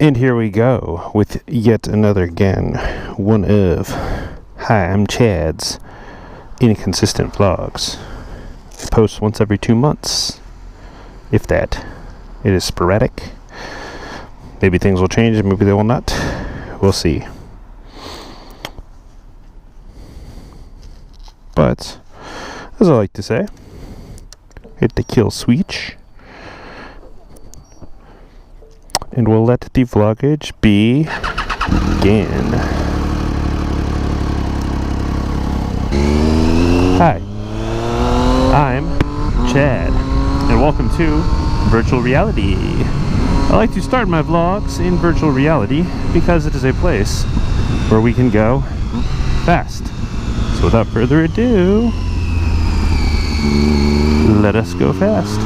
And here we go with yet another again, one of Hi, I'm Chad's inconsistent vlogs. I post once every 2 months, if that. It is sporadic. Maybe things will change, maybe they will not. We'll see. But, as I like to say, hit the kill switch. And we'll let the vloggage begin. Hi, I'm Chad, and welcome to Virtual Reality. I like to start my vlogs in virtual reality because it is a place where we can go fast. So without further ado, let us go fast.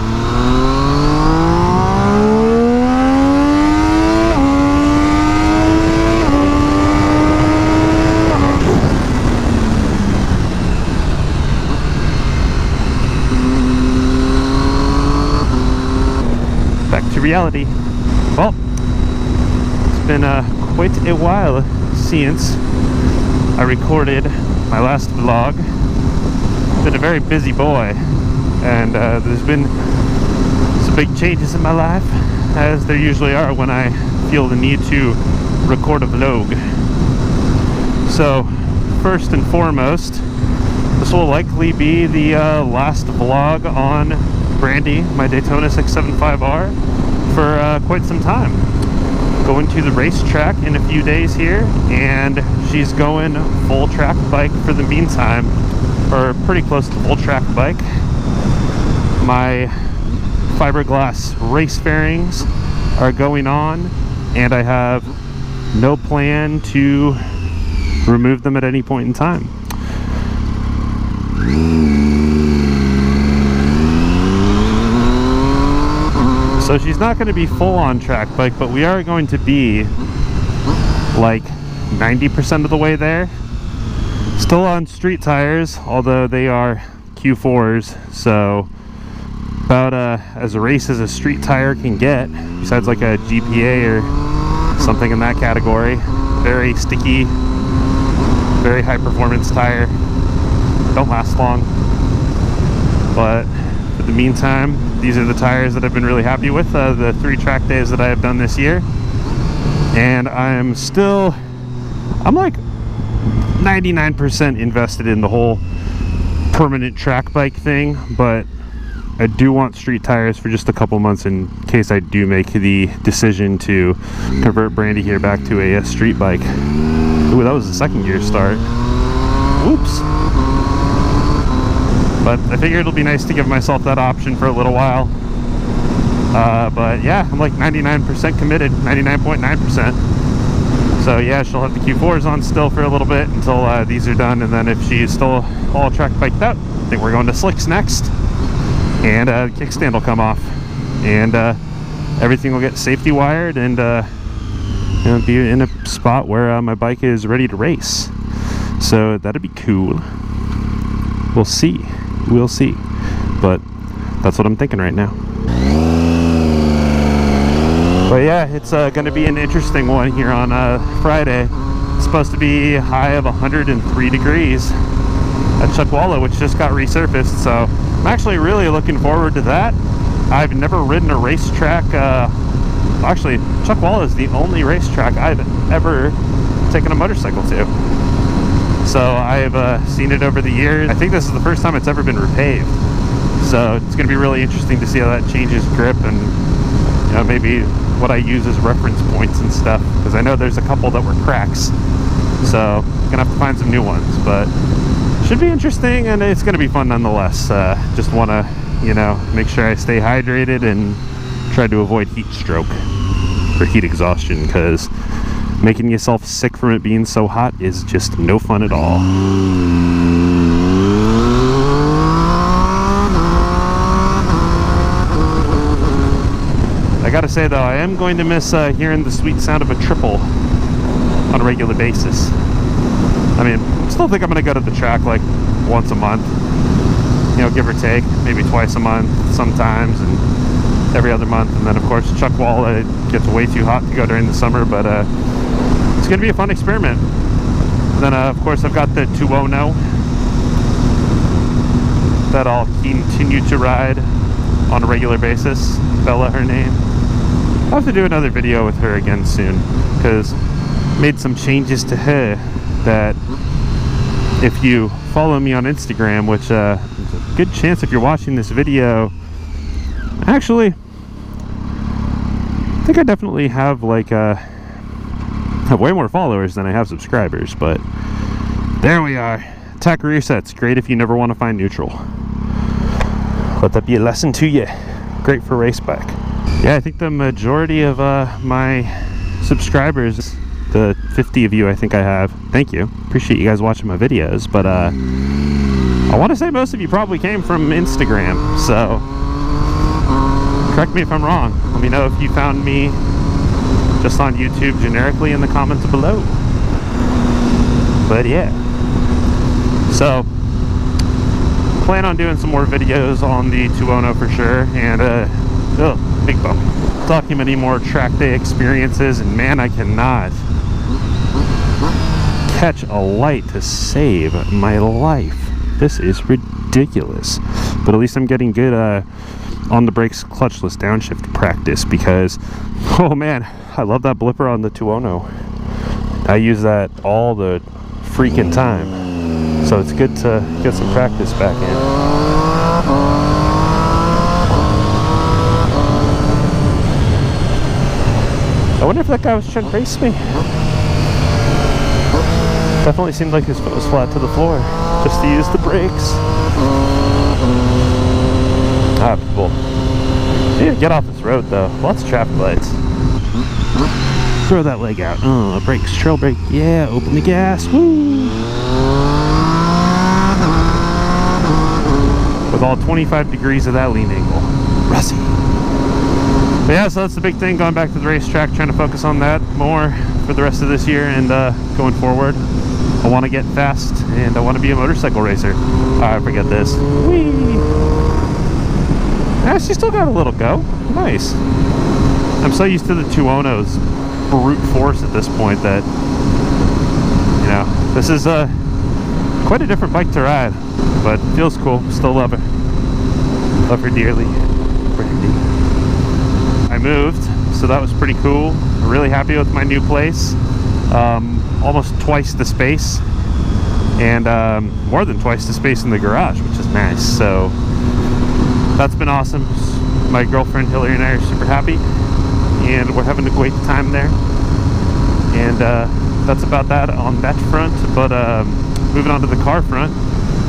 Reality. Well, it's been quite a while since I recorded my last vlog. Been a very busy boy, and there's been some big changes in my life, as there usually are when I feel the need to record a vlog. So, first and foremost, this will likely be the last vlog on Brandy, my Daytona 675R. For quite some time. Going to the racetrack in a few days here, and she's going full track bike for the meantime, or pretty close to full track bike. My fiberglass race fairings are going on, and I have no plan to remove them at any point in time. So she's not going to be full on track bike, but we are going to be like 90% of the way there. Still on street tires, although they are Q4s, so about as a race as a street tire can get, besides like a GPA or something in that category. Very sticky, very high performance tire. Don't last long, but for the meantime, these are the tires that I've been really happy with, the 3 track days that I have done this year. And I'm like 99% invested in the whole permanent track bike thing, but I do want street tires for just a couple months in case I do make the decision to convert Brandy here back to a street bike. Ooh, that was the 2nd gear start. Whoops. But I figure it'll be nice to give myself that option for a little while. But yeah, I'm like 99% committed, 99.9%. So yeah, she'll have the Q4s on still for a little bit until these are done. And then if she's still all track biked out, I think we're going to slicks next. And the kickstand will come off. And everything will get safety wired and be in a spot where my bike is ready to race. So that'd be cool. We'll see. We'll see. But that's what I'm thinking right now. But yeah, it's going to be an interesting one here on Friday. It's supposed to be a high of 103 degrees at Chuckwalla, which just got resurfaced. So I'm actually really looking forward to that. I've never ridden a racetrack. Actually, Chuckwalla is the only racetrack I've ever taken a motorcycle to. So I've seen it over the years. I think this is the first time it's ever been repaved. So it's going to be really interesting to see how that changes grip and maybe what I use as reference points and stuff. Because I know there's a couple that were cracks. So I'm going to have to find some new ones. But should be interesting, and it's going to be fun nonetheless. Just want to, make sure I stay hydrated and try to avoid heat stroke or heat exhaustion, because making yourself sick from it being so hot is just no fun at all. I gotta say though, I am going to miss hearing the sweet sound of a triple on a regular basis. I mean, I still think I'm gonna go to the track like once a month, give or take, maybe twice a month sometimes, and every other month. And then of course Chuck Wall, it gets way too hot to go during the summer, but it's gonna be a fun experiment. And then of course I've got the 210 that I'll continue to ride on a regular basis. Bella, her name. I'll have to do another video with her again soon, because made some changes to her that if you follow me on Instagram, which there's a good chance if you're watching this video, actually I think I definitely have like have way more followers than I have subscribers, but there we are. Attack rear set's great if you never want to find neutral. Let that be a lesson to you. Great for race bike. Yeah, I think the majority of my subscribers, the 50 of you I think I have, thank you, appreciate you guys watching my videos, but I want to say most of you probably came from Instagram, so correct me if I'm wrong. Let me know if you found me just on YouTube generically in the comments below. But yeah, so plan on doing some more videos on the 210 for sure, and big bump, documenting more track day experiences. And man, I cannot catch a light to save my life. This is ridiculous, but at least I'm getting good on the brakes clutchless downshift practice, because oh man, I love that blipper on the 210. I use that all the freaking time, so it's good to get some practice back in. I wonder if that guy was trying to race me. Definitely seemed like his foot was flat to the floor, just to use the brakes. Ah, people. Yeah, get off this road though. Lots of traffic lights. Throw that leg out. Oh, brakes, trail brake. Yeah, open the gas. Woo! With all 25 degrees of that lean angle. Rusty. But yeah, so that's the big thing, going back to the racetrack, trying to focus on that more for the rest of this year and going forward. I want to get fast and I want to be a motorcycle racer. I forget this. Whee! She still got a little go. Nice. I'm so used to the 210's brute force at this point that, you know, this is quite a different bike to ride, but feels cool. Still love her. Love her dearly. Brandy. I moved, so that was pretty cool. I'm really happy with my new place. Almost twice the space, and more than twice the space in the garage, which is nice. So that's been awesome. My girlfriend Hillary and I are super happy, and we're having a great time there. And that's about that on that front. But moving on to the car front,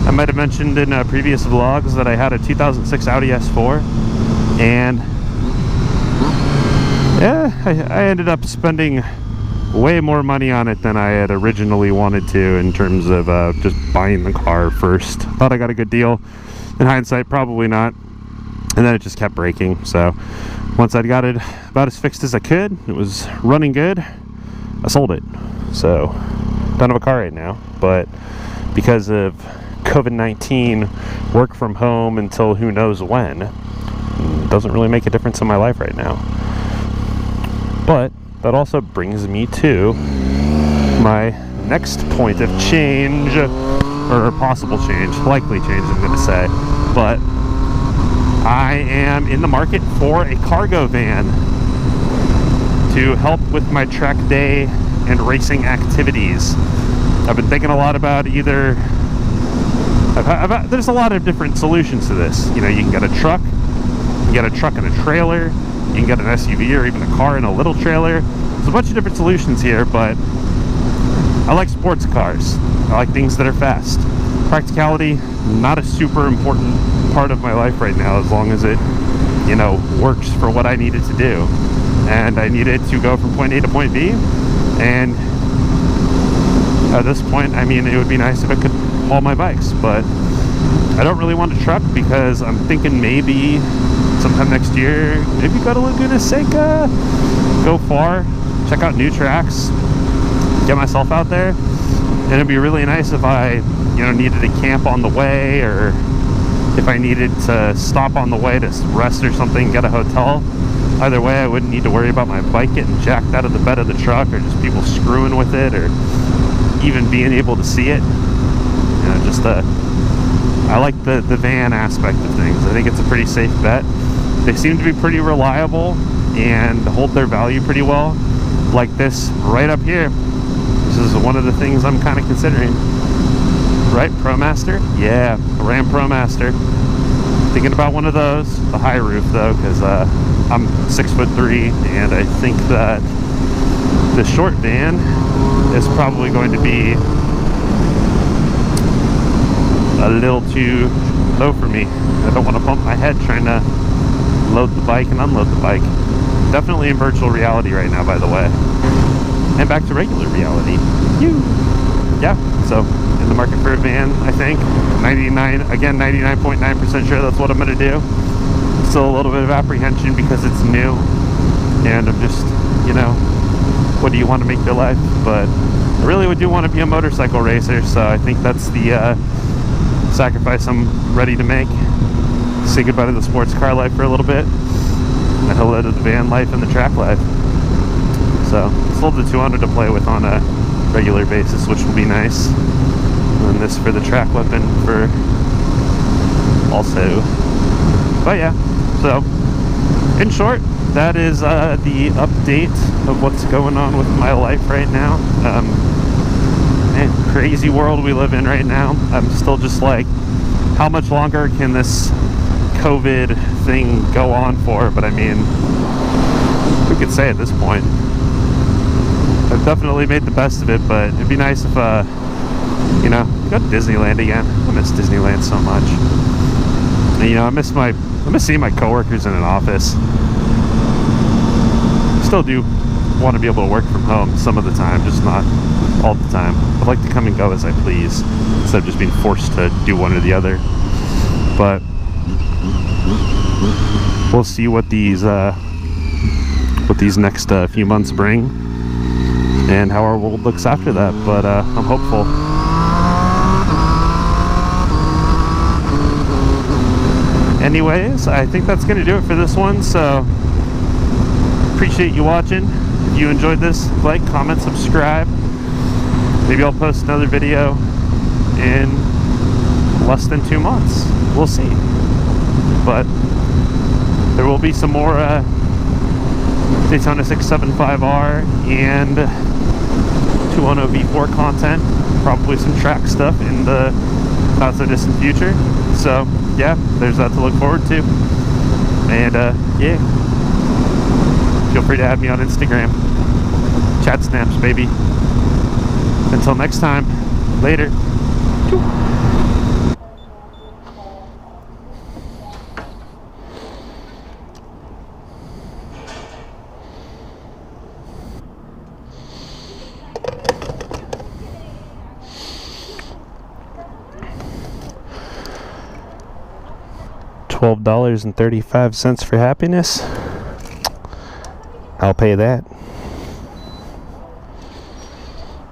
I might have mentioned in previous vlogs that I had a 2006 Audi S4, and yeah, I ended up spending way more money on it than I had originally wanted to, in terms of just buying the car first. Thought I got a good deal. In hindsight, probably not. And then it just kept breaking. So once I'd got it about as fixed as I could, it was running good, I sold it. So don't have a car right now, but because of COVID-19, work from home until who knows when, it doesn't really make a difference in my life right now. But that also brings me to my next point of change, or possible change, likely change I'm going to say. But I am in the market for a cargo van to help with my track day and racing activities. I've been thinking a lot about either, there's a lot of different solutions to this. You know, you can get a truck, you can get a truck and a trailer, you can get an SUV or even a car and a little trailer. There's a bunch of different solutions here, but I like sports cars. I like things that are fast. Practicality, not a super important part of my life right now, as long as it, you know, works for what I need it to do. And I need it to go from point A to point B, and at this point, I mean, it would be nice if I could haul my bikes, but I don't really want a truck, because I'm thinking maybe sometime next year, maybe go to Laguna Seca, go far, check out new tracks, get myself out there. And it'd be really nice if I, you know, needed to camp on the way, or if I needed to stop on the way to rest or something, get a hotel. Either way, I wouldn't need to worry about my bike getting jacked out of the bed of the truck, or just people screwing with it, or even being able to see it. You know, just I like the van aspect of things. I think it's a pretty safe bet. They seem to be pretty reliable and hold their value pretty well. Like this right up here. This is one of the things I'm kind of considering. Right, ProMaster? Yeah, a Ram ProMaster. Thinking about one of those. The high roof though, because I'm 6'3", and I think that the short van is probably going to be a little too low for me. I don't want to bump my head trying to load the bike and unload the bike. Definitely in virtual reality right now, by the way. And back to regular reality. Yeah, so in the market for a van, I think. 99.9% sure that's what I'm going to do. Still a little bit of apprehension because it's new, and I'm just, you know, what do you want to make your life? But I really do want to be a motorcycle racer, so I think that's the sacrifice I'm ready to make. Say goodbye to the sports car life for a little bit, and hello to the van life and the track life. So still the 200 to play with on a regular basis, which will be nice. And this for the track weapon for also. But yeah, so in short, that is the update of what's going on with my life right now. Man, crazy world we live in right now. I'm still just like, how much longer can this COVID thing go on for? But I mean, who could say at this point? I've definitely made the best of it, but it'd be nice if, you know, go to Disneyland again. I miss Disneyland so much. And, you know, I miss seeing my coworkers in an office. Still do want to be able to work from home some of the time, just not all the time. I'd like to come and go as I please, instead of just being forced to do one or the other. But we'll see what these next few months bring, and how our world looks after that. But I'm hopeful. Anyways, I think that's going to do it for this one, so appreciate you watching. If you enjoyed this, like, comment, subscribe. Maybe I'll post another video in less than 2 months. We'll see. But there will be some more Daytona 675R and 210 V4 content, probably some track stuff in the not so distant future. So yeah, there's that to look forward to. And yeah, feel free to add me on Instagram. Chat snaps, baby. Until next time, later. $12.35 for happiness. I'll pay that.